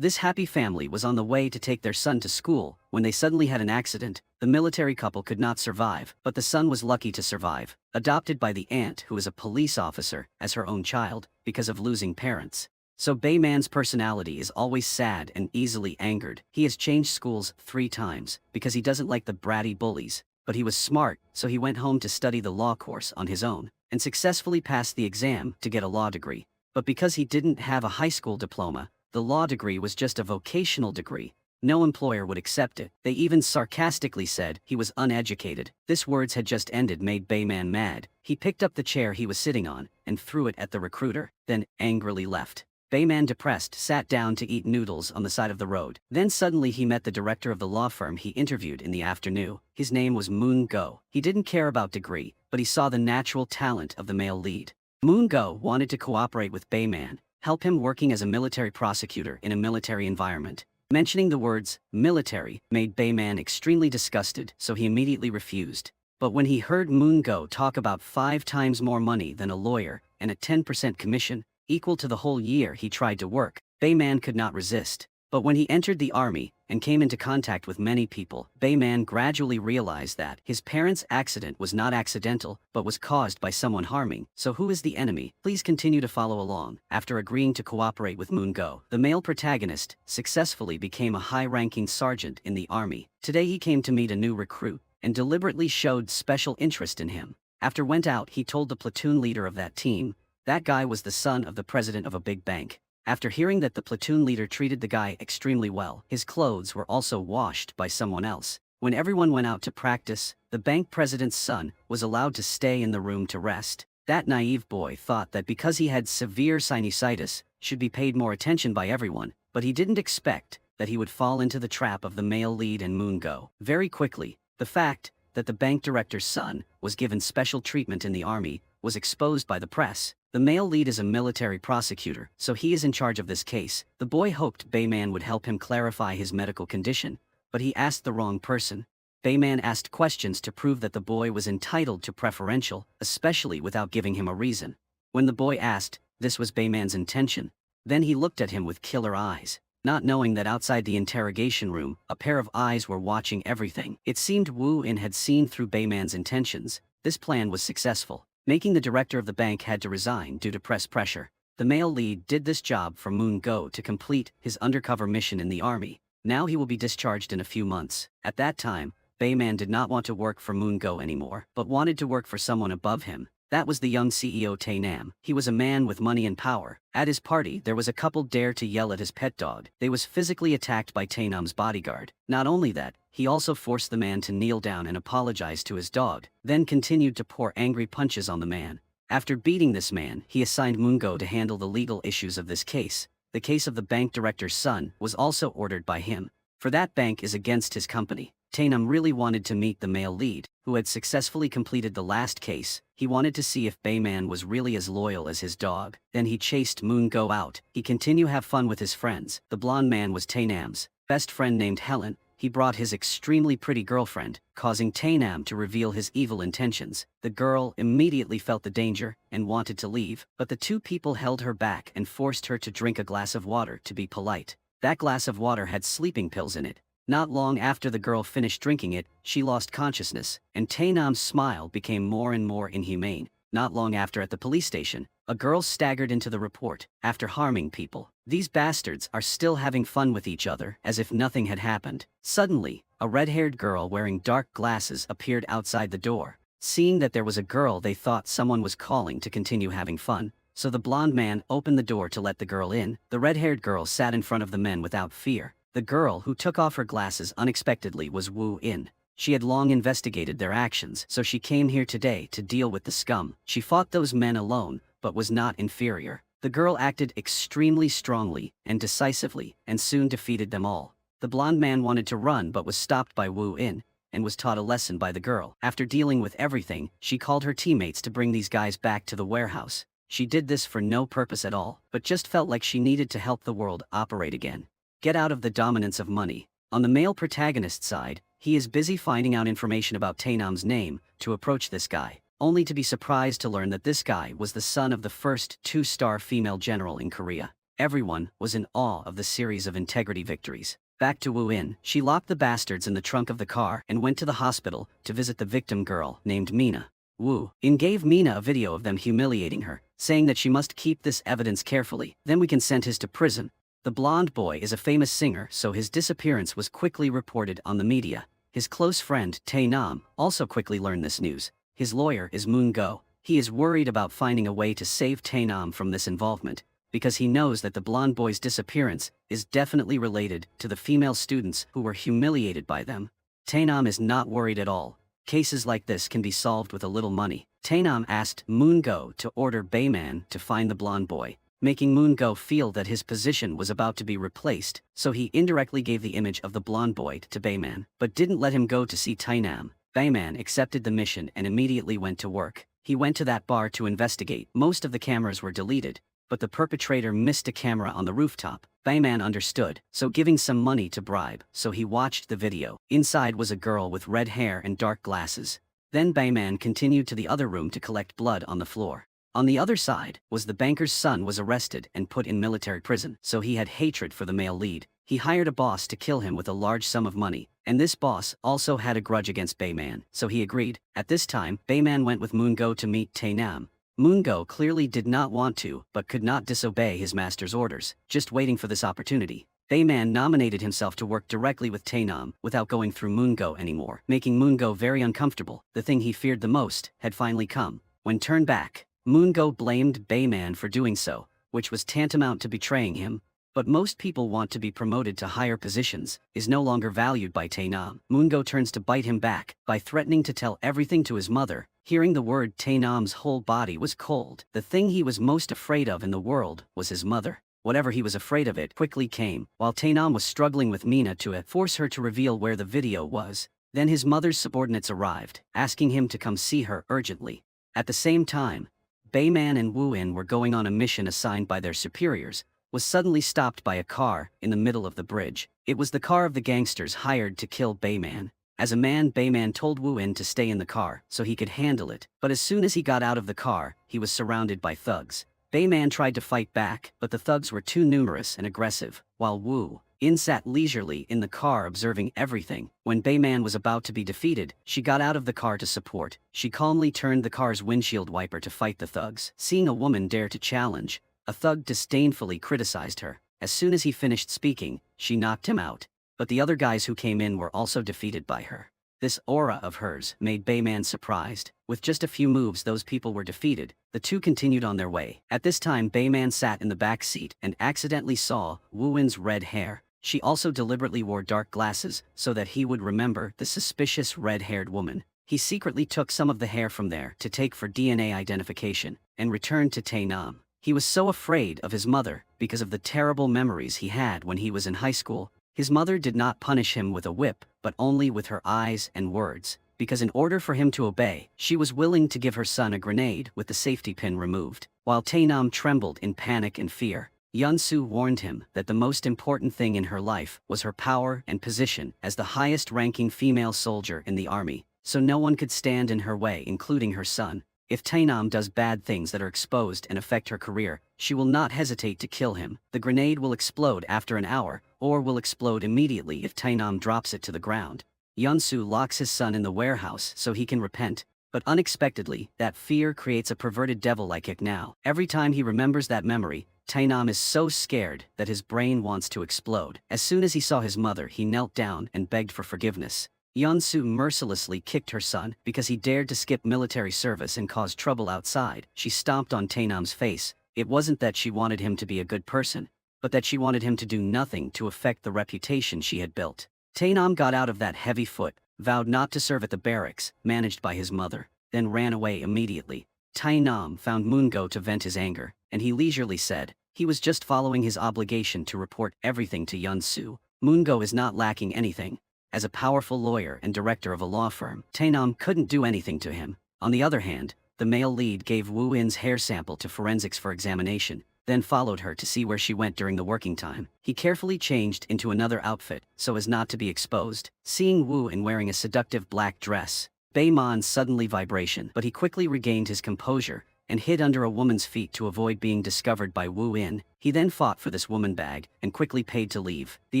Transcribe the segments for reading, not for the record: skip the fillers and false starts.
This happy family was on the way to take their son to school when they suddenly had an accident. The military couple could not survive, but the son was lucky to survive, adopted by the aunt who is a police officer as her own child because of losing parents. So Bayman's personality is always sad and easily angered. He has changed schools 3 times because he doesn't like the bratty bullies, but he was smart, so he went home to study the law course on his own and successfully passed the exam to get a law degree. But because he didn't have a high school diploma, the law degree was just a vocational degree. No employer would accept it. They even sarcastically said he was uneducated. This words had just ended made Bayman mad. He picked up the chair he was sitting on and threw it at the recruiter, then angrily left. Bayman, depressed, sat down to eat noodles on the side of the road. Then suddenly he met the director of the law firm he interviewed in the afternoon. His name was Moon Go. He didn't care about degree, but he saw the natural talent of the male lead. Moon Go wanted to cooperate with Bayman, help him working as a military prosecutor in a military environment. Mentioning the words military made Bayman extremely disgusted, so he immediately refused. But when he heard Moon Go talk about 5 times more money than a lawyer and a 10% commission, equal to the whole year he tried to work, Bayman could not resist. But when he entered the army and came into contact with many people, Bayman gradually realized that his parents' accident was not accidental but was caused by someone harming. So who is the enemy? Please continue to follow along. After agreeing to cooperate with Moon Go, the male protagonist successfully became a high-ranking sergeant in the army. Today he came to meet a new recruit and deliberately showed special interest in him. After went out, he told the platoon leader of that team that guy was the son of the president of a big bank. After hearing that the platoon leader treated the guy extremely well, his clothes were also washed by someone else. When everyone went out to practice, the bank president's son was allowed to stay in the room to rest. That naive boy thought that because he had severe sinusitis, should be paid more attention by everyone, but he didn't expect that he would fall into the trap of the male lead and Moon Go. Very quickly, the fact that the bank director's son was given special treatment in the army was exposed by the press. The male lead is a military prosecutor, so he is in charge of this case. The boy hoped Bayman would help him clarify his medical condition, but he asked the wrong person. Bayman asked questions to prove that the boy was entitled to preferential, especially without giving him a reason. When the boy asked, this was Bayman's intention. Then he looked at him with killer eyes, not knowing that outside the interrogation room, a pair of eyes were watching everything. It seemed Wu In had seen through Bayman's intentions. This plan was successful, making the director of the bank had to resign due to press pressure. The male lead did this job for Moon Go to complete his undercover mission in the army. Now he will be discharged in a few months. At that time, Bayman did not want to work for Moon Go anymore, but wanted to work for someone above him. That was the young CEO Tae Nam. He was a man with money and power. At his party, there was a couple dare to yell at his pet dog. They was physically attacked by Tae Nam's bodyguard. Not only that, he also forced the man to kneel down and apologize to his dog, then continued to pour angry punches on the man. After beating this man, he assigned Moon Go to handle the legal issues of this case. The case of the bank director's son was also ordered by him, for that bank is against his company. Tae Nam really wanted to meet the male lead, who had successfully completed the last case. He wanted to see if Bayman was really as loyal as his dog. Then he chased Moon Go out. He continued to have fun with his friends. The blonde man was Tae Nam's best friend named Helen. He brought his extremely pretty girlfriend, causing Tae Nam to reveal his evil intentions. The girl immediately felt the danger and wanted to leave, but the two people held her back and forced her to drink a glass of water to be polite. That glass of water had sleeping pills in it. Not long after the girl finished drinking it, she lost consciousness, and Tae Nam's smile became more and more inhumane. Not long after, at the police station, a girl staggered into the report after harming people. These bastards are still having fun with each other as if nothing had happened. Suddenly, a red-haired girl wearing dark glasses appeared outside the door. Seeing that there was a girl, they thought someone was calling to continue having fun, so the blonde man opened the door to let the girl in. The red-haired girl sat in front of the men without fear. The girl who took off her glasses unexpectedly was Wu In. She had long investigated their actions, so she came here today to deal with the scum. She fought those men alone, but was not inferior. The girl acted extremely strongly and decisively, and soon defeated them all. The blonde man wanted to run but was stopped by Wu In, and was taught a lesson by the girl. After dealing with everything, she called her teammates to bring these guys back to the warehouse. She did this for no purpose at all, but just felt like she needed to help the world operate again. Get out of the dominance of money. On the male protagonist side, he is busy finding out information about Tae Nam's name to approach this guy, only to be surprised to learn that this guy was the son of the first 2-star female general in Korea. Everyone was in awe of the series of integrity victories. Back to Wu In, she locked the bastards in the trunk of the car and went to the hospital to visit the victim girl named Mina. Wu In gave Mina a video of them humiliating her, saying that she must keep this evidence carefully, then we can send his to prison. The blonde boy is a famous singer, so his disappearance was quickly reported on the media. His close friend, Tae Nam, also quickly learned this news. His lawyer is Moon Go. He is worried about finding a way to save Tae Nam from this involvement, because he knows that the blonde boy's disappearance is definitely related to the female students who were humiliated by them. Tae Nam is not worried at all. Cases like this can be solved with a little money. Tae Nam asked Moon Go to order Bayman to find the blonde boy, making Moon Go feel that his position was about to be replaced, so he indirectly gave the image of the blonde boy to Bayman, but didn't let him go to see Tae Nam. Bayman accepted the mission and immediately went to work. He went to that bar to investigate. Most of the cameras were deleted, but the perpetrator missed a camera on the rooftop. Bayman understood, so giving some money to bribe, so he watched the video. Inside was a girl with red hair and dark glasses. Then Bayman continued to the other room to collect blood on the floor. On the other side was the banker's son was arrested and put in military prison, so he had hatred for the male lead. He hired a boss to kill him with a large sum of money, and this boss also had a grudge against Bayman, so he agreed. At this time, Bayman went with Moon Go to meet Tae Nam. Moon Go clearly did not want to, but could not disobey his master's orders, just waiting for this opportunity. Bayman nominated himself to work directly with Tae Nam without going through Moon Go anymore, making Moon Go very uncomfortable. The thing he feared the most had finally come. When turned back, Moon Go blamed Bayman for doing so, which was tantamount to betraying him. But most people want to be promoted to higher positions, is no longer valued by Tae Nam. Moon Go turns to bite him back by threatening to tell everything to his mother. Hearing the word, Tae Nam's whole body was cold. The thing he was most afraid of in the world was his mother. Whatever he was afraid of it quickly came, while Tae Nam was struggling with Mina to force her to reveal where the video was. Then his mother's subordinates arrived, asking him to come see her urgently. At the same time, Bayman and Wu In were going on a mission assigned by their superiors, was suddenly stopped by a car in the middle of the bridge. It was the car of the gangsters hired to kill Bayman. As a man, Bayman told Wu In to stay in the car so he could handle it, but as soon as he got out of the car, he was surrounded by thugs. Bayman tried to fight back, but the thugs were too numerous and aggressive, while Wu In sat leisurely in the car observing everything. When Bayman was about to be defeated, she got out of the car to support. She calmly turned the car's windshield wiper to fight the thugs. Seeing a woman dare to challenge, a thug disdainfully criticized her. As soon as he finished speaking, she knocked him out. But the other guys who came in were also defeated by her. This aura of hers made Bayman surprised. With just a few moves those people were defeated. The two continued on their way. At this time Bayman sat in the back seat and accidentally saw Wu In's red hair. She also deliberately wore dark glasses so that he would remember the suspicious red-haired woman. He secretly took some of the hair from there to take for DNA identification and returned to Tae Nam. He was so afraid of his mother because of the terrible memories he had when he was in high school. His mother did not punish him with a whip, but only with her eyes and words, because in order for him to obey, she was willing to give her son a grenade with the safety pin removed. While Tae Nam trembled in panic and fear, Yeon-soo warned him that the most important thing in her life was her power and position as the highest-ranking female soldier in the army, so no one could stand in her way, including her son. If Tae Nam does bad things that are exposed and affect her career, she will not hesitate to kill him. The grenade will explode after an hour, or will explode immediately if Tae Nam drops it to the ground. Yeon-soo locks his son in the warehouse so he can repent, but unexpectedly, that fear creates a perverted devil-like ick now. Every time he remembers that memory, Tae Nam is so scared that his brain wants to explode. As soon as he saw his mother, he knelt down and begged for forgiveness. Yeon-soo mercilessly kicked her son because he dared to skip military service and cause trouble outside. She stomped on Tae Nam's face. It wasn't that she wanted him to be a good person, but that she wanted him to do nothing to affect the reputation she had built. Tae Nam got out of that heavy foot, vowed not to serve at the barracks, managed by his mother, then ran away immediately. Tae Nam found Moon Go to vent his anger, and he leisurely said he was just following his obligation to report everything to Yeon-soo. Moon Go is not lacking anything. As a powerful lawyer and director of a law firm, Tae Nam couldn't do anything to him. On the other hand, the male lead gave Wu In's hair sample to forensics for examination, then followed her to see where she went during the working time. He carefully changed into another outfit so as not to be exposed. Seeing Wu In wearing a seductive black dress, Bayman suddenly vibration, but he quickly regained his composure and hid under a woman's feet to avoid being discovered by Wu In. He then fought for this woman bag and quickly paid to leave. The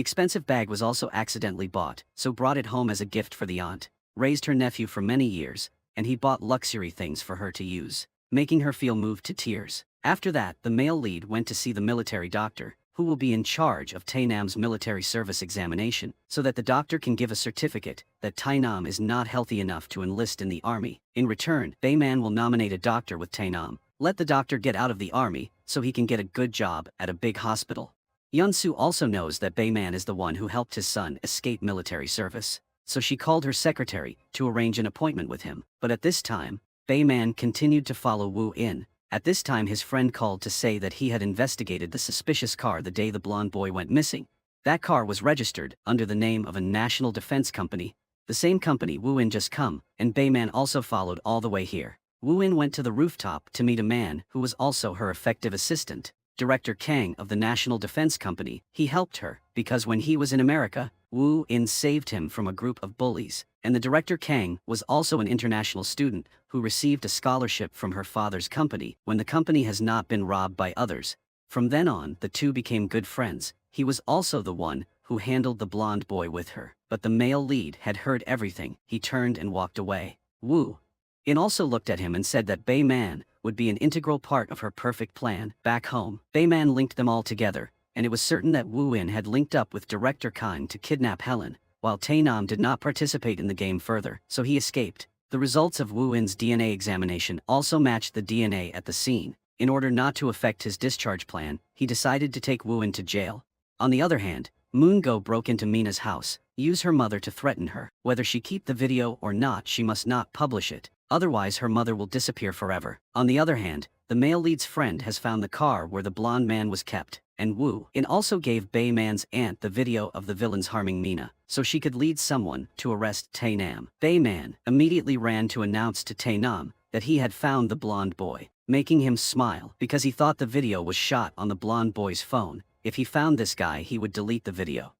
expensive bag was also accidentally bought, so brought it home as a gift for the aunt. Raised her nephew for many years, and he bought luxury things for her to use, making her feel moved to tears. After that, the male lead went to see the military doctor, who will be in charge of Tai Nam's military service examination, so that the doctor can give a certificate that Tai Nam is not healthy enough to enlist in the army. In return, Bayman will nominate a doctor with Tai Nam, let the doctor get out of the army, so he can get a good job at a big hospital. Yunsu also knows that Bayman is the one who helped his son escape military service, so she called her secretary to arrange an appointment with him. But at this time, Bayman continued to follow Wu In. At this time his friend called to say that he had investigated the suspicious car the day the blonde boy went missing. That car was registered under the name of a national defense company, the same company Wu In just come, and Bayman also followed all the way here. Wu In went to the rooftop to meet a man who was also her effective assistant, Director Kang of the National Defense Company. He helped her, because when he was in America, Wu In saved him from a group of bullies, and the Director Kang was also an international student who received a scholarship from her father's company when the company has not been robbed by others. From then on, the two became good friends. He was also the one who handled the blonde boy with her. But the male lead had heard everything. He turned and walked away. Wu In also looked at him and said that Bayman would be an integral part of her perfect plan. Back home, Bayman linked them all together, and it was certain that Wu In had linked up with Director Kang to kidnap Helen, while Tai Nam did not participate in the game further, so he escaped. The results of Wu In's DNA examination also matched the DNA at the scene. In order not to affect his discharge plan, he decided to take Wu In to jail. On the other hand, Moon Go broke into Mina's house, used her mother to threaten her. Whether she keep the video or not, she must not publish it, otherwise her mother will disappear forever. On the other hand, the male lead's friend has found the car where the blonde man was kept, and Wu In also gave Bayman's aunt the video of the villains harming Mina, so she could lead someone to arrest Tai Nam. Bayman immediately ran to announce to Tai Nam that he had found the blonde boy, making him smile because he thought the video was shot on the blonde boy's phone. If he found this guy, he would delete the video.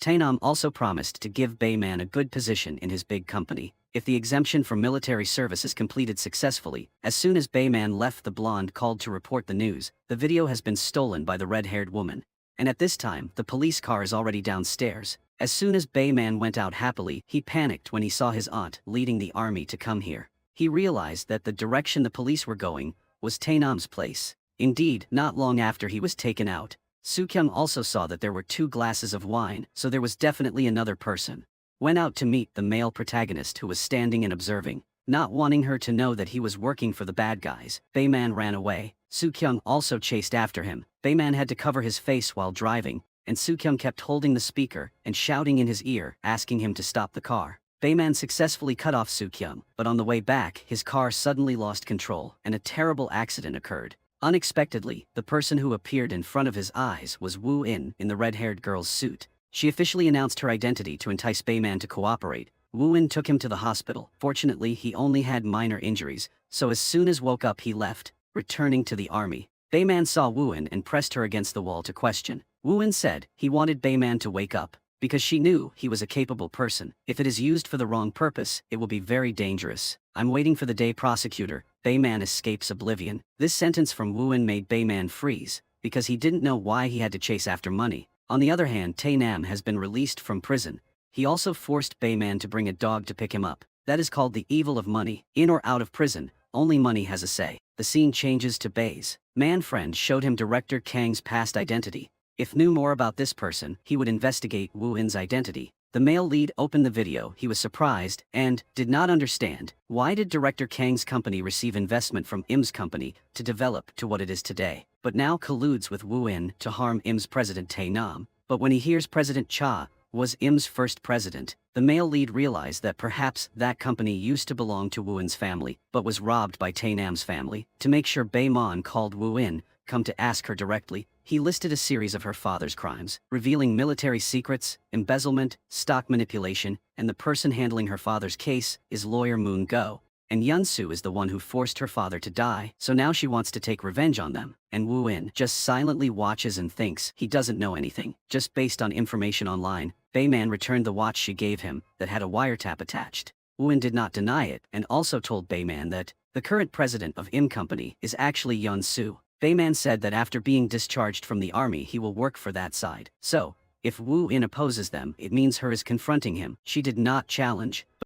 Tai Nam also promised to give Bayman a good position in his big company if the exemption from military service is completed successfully. As soon as Bayman left, the blonde called to report the news. The video has been stolen by the red-haired woman, and at this time the police car is already downstairs. As soon as Bayman went out happily, he panicked when he saw his aunt leading the army to come here. He realized that the direction the police were going was Tai Nam's place. Indeed, not long after he was taken out, Soo-kyung also saw that there were 2 glasses of wine, so there was definitely another person. Went out to meet the male protagonist who was standing and observing, not wanting her to know that he was working for the bad guys. Bayman ran away. Soo-kyung also chased after him. Bayman had to cover his face while driving, and Soo-kyung kept holding the speaker and shouting in his ear, asking him to stop the car. Bayman successfully cut off Soo-kyung, but on the way back, his car suddenly lost control, and a terrible accident occurred. Unexpectedly, the person who appeared in front of his eyes was Wu In the red-haired girl's suit. She officially announced her identity to entice Bayman to cooperate. Wu In took him to the hospital. Fortunately, he only had minor injuries, so as soon as woke up he left, returning to the army. Bayman saw Wu In and pressed her against the wall to question. Wu In said he wanted Bayman to wake up, because she knew he was a capable person. If it is used for the wrong purpose, it will be very dangerous. I'm waiting for the day prosecutor, Bayman escapes oblivion. This sentence from Wu In made Bayman freeze, because he didn't know why he had to chase after money. On the other hand, Tai Nam has been released from prison. He also forced Bayman to bring a dog to pick him up. That is called the evil of money. In or out of prison, only money has a say. The scene changes to Bay's man friend showed him Director Kang's past identity. If knew more about this person, he would investigate Wu In's identity. The male lead opened the video. He was surprised and did not understand. Why did Director Kang's company receive investment from Im's company to develop to what it is today, but now colludes with Wu In to harm Im's president Tai Nam? But when he hears President Cha was Im's first president, the male lead realized that perhaps that company used to belong to Wu In's family, but was robbed by Tai Nam's family. To make sure, Bayman called Wu In come to ask her directly. He listed a series of her father's crimes, revealing military secrets, embezzlement, stock manipulation, and the person handling her father's case is lawyer Moon Go. And Yunsu is the one who forced her father to die, so now she wants to take revenge on them. And Wu In just silently watches and thinks he doesn't know anything. Just based on information online, Bayman returned the watch she gave him that had a wiretap attached. Wu In did not deny it and also told Bayman that the current president of IM Company is actually Yun Su. Bayman said that after being discharged from the army he will work for that side. So, if Wu In opposes them, it means her is confronting him. She did not challenge,